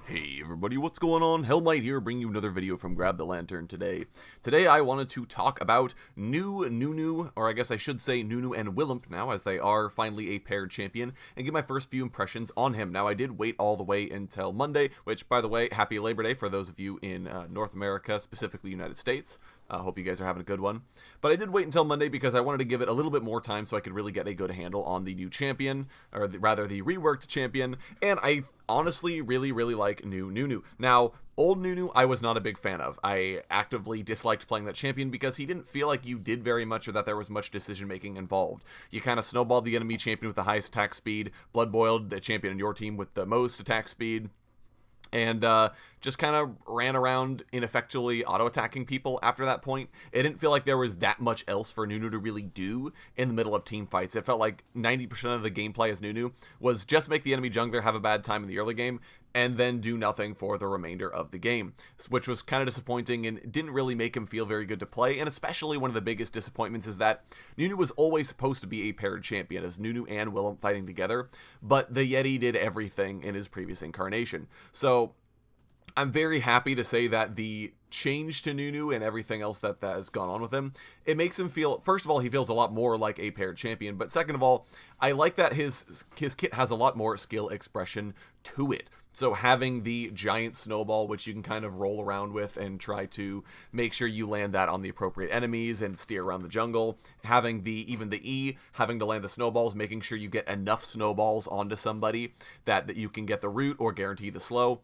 Hey everybody, what's going on? Hellmite here, bringing you another video from Grab the Lantern today. Today I wanted to talk about Nunu, or I guess I should say Nunu and Willump now, as they are finally a paired champion, and give my first few impressions on him. Now I did wait all the way until Monday, which, by the way, happy Labor Day for those of you in North America, specifically United States. Hope you guys are having a good one. But I did wait until Monday because I wanted to give it a little bit more time so I could really get a good handle on the new champion, or rather the reworked champion, and I honestly really like new Nunu. Now, old Nunu I was not a big fan of. I actively disliked playing that champion because he didn't feel like you did very much or that there was much decision making involved. You kind of snowballed the enemy champion with the highest attack speed, blood boiled the champion in your team with the most attack speed, and just kind of ran around ineffectually auto-attacking people after that point. It didn't feel like there was that much else for Nunu to really do in the middle of team fights. It felt like 90% of the gameplay as Nunu was just make the enemy jungler have a bad time in the early game, and then do nothing for the remainder of the game, which was kind of disappointing and didn't really make him feel very good to play. And especially one of the biggest disappointments is that Nunu was always supposed to be a paired champion, as Nunu and Willump fighting together, but the Yeti did everything in his previous incarnation. So I'm very happy to say that the change to Nunu and everything else that has gone on with him, it makes him feel, first of all, he feels a lot more like a paired champion, but second of all, I like that his kit has a lot more skill expression to it. So having the giant snowball, which you can kind of roll around with and try to make sure you land that on the appropriate enemies and steer around the jungle, having even the E, having to land the snowballs, making sure you get enough snowballs onto somebody that you can get the root or guarantee the slow,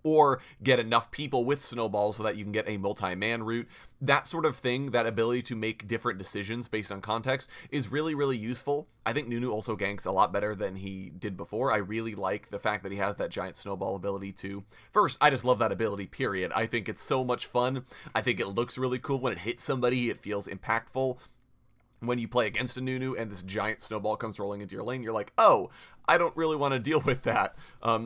or get enough people with snowballs so that you can get a multi-man route. That sort of thing, that ability to make different decisions based on context, is really useful. I think Nunu also ganks a lot better than he did before. I really like the fact that he has that giant snowball ability too. First, I just love that ability, period. I think it's so much fun. I think it looks really cool when it hits somebody. It feels impactful. When you play against a Nunu and this giant snowball comes rolling into your lane, you're like, oh, I don't really want to deal with that.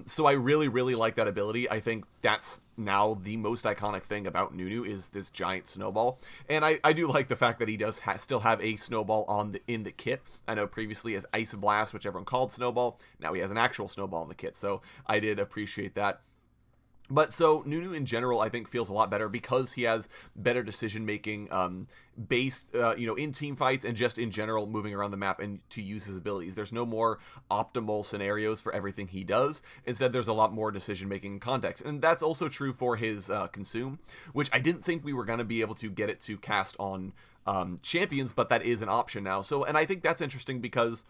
So I really like that ability. I think that's now the most iconic thing about Nunu is this giant snowball. And I do like the fact that he does still have a snowball in the kit. I know previously as Ice Blast, which everyone called snowball, now he has an actual snowball in the kit. So I did appreciate that. But so Nunu in general, I think, feels a lot better because he has better decision making based, in team fights and just in general moving around the map and to use his abilities. There's no more optimal scenarios for everything he does. Instead, there's a lot more decision making context, and that's also true for his consume, which I didn't think we were going to be able to get it to cast on champions, but that is an option now. So, and I think that's interesting because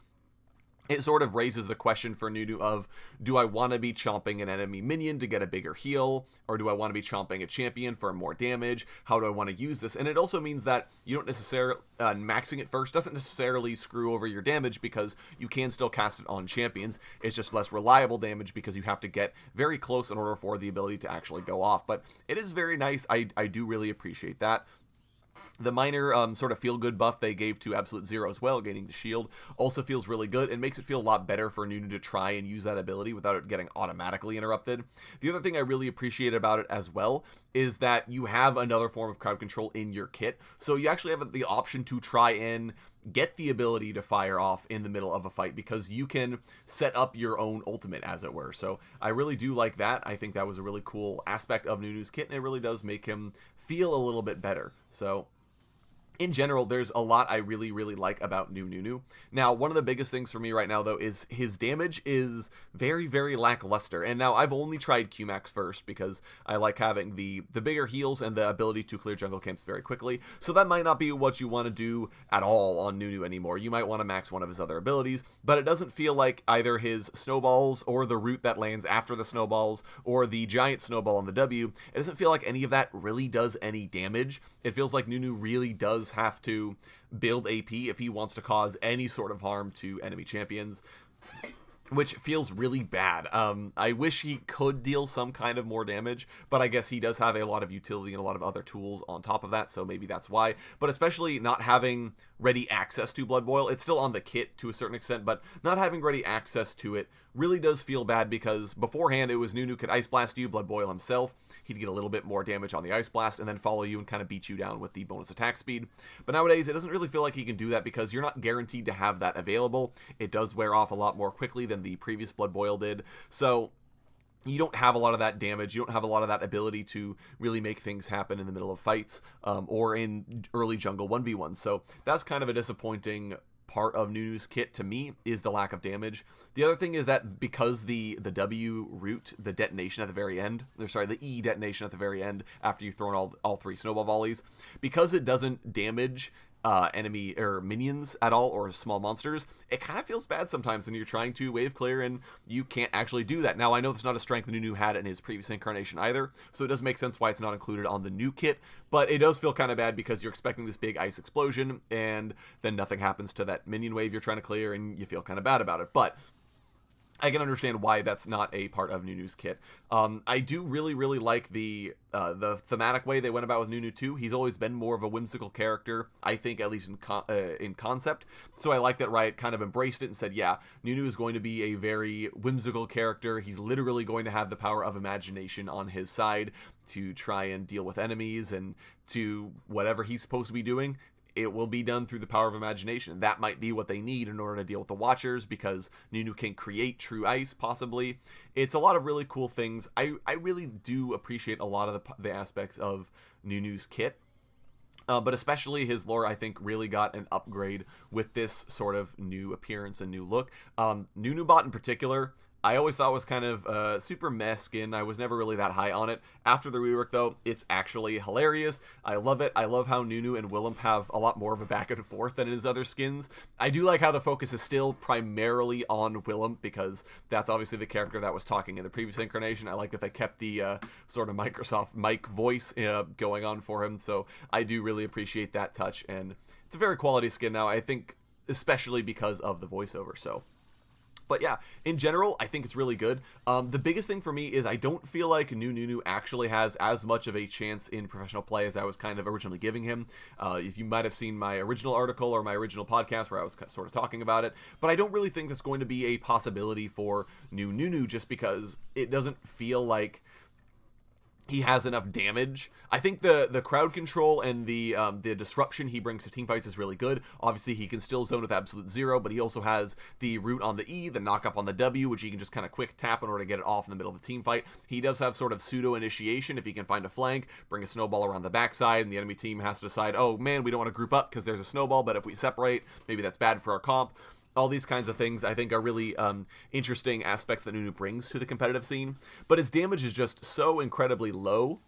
it sort of raises the question for Nunu of, do I want to be chomping an enemy minion to get a bigger heal, or do I want to be chomping a champion for more damage? How do I want to use this? And it also means that you don't necessarily, maxing it first doesn't necessarily screw over your damage because you can still cast it on champions. It's just less reliable damage because you have to get very close in order for the ability to actually go off. But it is very nice. I do really appreciate that. The minor sort of feel-good buff they gave to Absolute Zero as well, gaining the shield, also feels really good and makes it feel a lot better for Nunu to try and use that ability without it getting automatically interrupted. The other thing I really appreciate about it as well is that you have another form of crowd control in your kit, so you actually have the option to try and get the ability to fire off in the middle of a fight because you can set up your own ultimate, as it were. So I really do like that. I think that was a really cool aspect of Nunu's kit, and it really does make him feel a little bit better. So in general, there's a lot I really like about new Nunu. Now, one of the biggest things for me right now, though, is his damage is very lackluster. And now I've only tried Qmax first because I like having the bigger heals and the ability to clear jungle camps very quickly. So that might not be what you want to do at all on Nunu anymore. You might want to max one of his other abilities, but it doesn't feel like either his snowballs or the root that lands after the snowballs or the giant snowball on the W, it doesn't feel like any of that really does any damage. It feels like Nunu really does have to build AP if he wants to cause any sort of harm to enemy champions, which feels really bad. I wish he could deal some kind of more damage, but I guess he does have a lot of utility and a lot of other tools on top of that, so maybe that's why. But especially not having ready access to Blood Boil, it's still on the kit to a certain extent, but not having ready access to it really does feel bad because beforehand it was Nunu could Ice Blast you, Blood Boil himself. He'd get a little bit more damage on the Ice Blast and then follow you and kind of beat you down with the bonus attack speed. But nowadays it doesn't really feel like he can do that because you're not guaranteed to have that available. It does wear off a lot more quickly than the previous Blood Boil did. So you don't have a lot of that damage. You don't have a lot of that ability to really make things happen in the middle of fights or in early jungle 1v1. So that's kind of a disappointing part of Nunu's kit to me, is the lack of damage. The other thing is that because the W root, the detonation at the very end, or sorry, the E detonation at the very end after you've thrown all three snowball volleys, because it doesn't damage enemy or minions at all, or small monsters, it kind of feels bad sometimes when you're trying to wave clear and you can't actually do that. Now, I know that's not a strength Nunu had in his previous incarnation either, so it does make sense why it's not included on the new kit, but it does feel kind of bad because you're expecting this big ice explosion and then nothing happens to that minion wave you're trying to clear and you feel kind of bad about it. But I can understand why that's not a part of Nunu's kit. I do really like the thematic way they went about with Nunu too. He's always been more of a whimsical character, I think, at least in concept. So I like that Riot kind of embraced it and said, yeah, Nunu is going to be a very whimsical character. He's literally going to have the power of imagination on his side to try and deal with enemies and to whatever he's supposed to be doing. It will be done through the power of imagination. That might be what they need in order to deal with the Watchers, because Nunu can create true ice, possibly. It's a lot of really cool things. I really do appreciate a lot of the aspects of Nunu's kit. But especially his lore, I think, really got an upgrade with this sort of new appearance and new look. Nunubot in particular, I always thought was kind of super meh skin. I was never really that high on it. After the rework, though, it's actually hilarious. I love it. I love how Nunu and Willump have a lot more of a back and forth than his other skins. I do like how the focus is still primarily on Willump, because that's obviously the character that was talking in the previous incarnation. I like that they kept the sort of Microsoft mic voice going on for him, so I do really appreciate that touch, and it's a very quality skin now, I think, especially because of the voiceover, so... But yeah, in general, I think it's really good. The biggest thing for me is I don't feel like Nunu actually has as much of a chance in professional play as I was kind of originally giving him. If you might have seen my original article or my original podcast where I was sort of talking about it, but I don't really think that's going to be a possibility for Nunu, just because it doesn't feel like he has enough damage. I think the crowd control and the disruption he brings to teamfights is really good. Obviously, he can still zone with absolute zero, but he also has the root on the E, the knock up on the W, which he can just kind of quick tap in order to get it off in the middle of the team fight. He does have sort of pseudo initiation if he can find a flank, bring a snowball around the backside, and the enemy team has to decide, oh man, we don't want to group up because there's a snowball, but if we separate, maybe that's bad for our comp. All these kinds of things, I think, are really interesting aspects that Nunu brings to the competitive scene. But his damage is just so incredibly low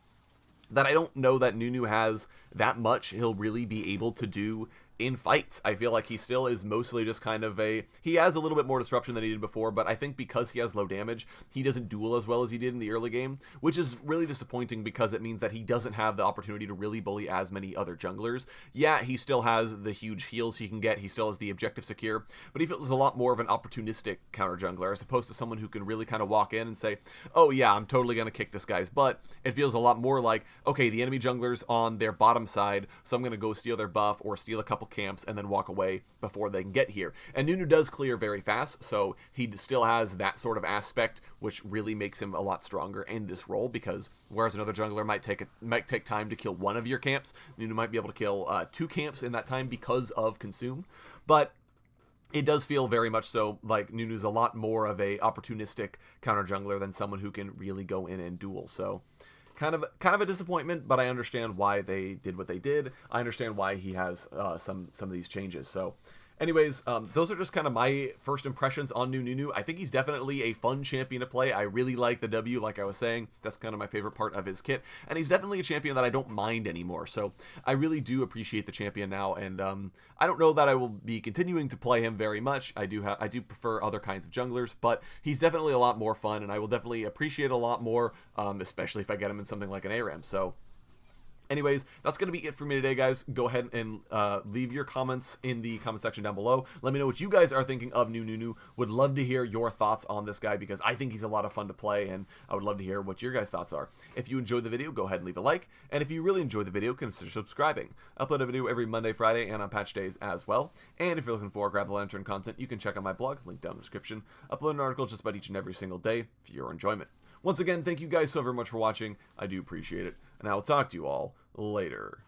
that I don't know that Nunu has that much he'll really be able to do in fights. I feel like he still is mostly just kind of he has a little bit more disruption than he did before, but I think because he has low damage, he doesn't duel as well as he did in the early game, which is really disappointing because it means that he doesn't have the opportunity to really bully as many other junglers. Yeah, he still has the huge heals he can get, he still has the objective secure, but he feels a lot more of an opportunistic counter jungler as opposed to someone who can really kind of walk in and say, oh yeah, I'm totally going to kick this guy's butt. It feels a lot more like, okay, the enemy jungler's on their bottom side, so I'm going to go steal their buff or steal a couple camps and then walk away before they can get here. And Nunu does clear very fast, so he still has that sort of aspect, which really makes him a lot stronger in this role, because whereas another jungler might take time to kill one of your camps, Nunu might be able to kill 2 camps in that time because of consume. But it does feel very much so like Nunu's a lot more of a opportunistic counter jungler than someone who can really go in and duel. So kind of a disappointment, but I understand why they did what they did. I understand why he has some of these changes. So anyways, those are just kind of my first impressions on Nunu. I think he's definitely a fun champion to play. I really like the W, like I was saying. That's kind of my favorite part of his kit. And he's definitely a champion that I don't mind anymore. So I really do appreciate the champion now. And I don't know that I will be continuing to play him very much. I do prefer other kinds of junglers, but he's definitely a lot more fun, and I will definitely appreciate a lot more, especially if I get him in something like an ARAM. So anyways, that's going to be it for me today, guys. Go ahead and leave your comments in the comment section down below. Let me know what you guys are thinking of Nunu. Would love to hear your thoughts on this guy, because I think he's a lot of fun to play, and I would love to hear what your guys' thoughts are. If you enjoyed the video, go ahead and leave a like, and if you really enjoyed the video, consider subscribing. I upload a video every Monday, Friday, and on patch days as well. And if you're looking for Grab the Lantern content, you can check out my blog, link down in the description. Upload an article just about each and every single day for your enjoyment. Once again, thank you guys so very much for watching. I do appreciate it, and I will talk to you all later.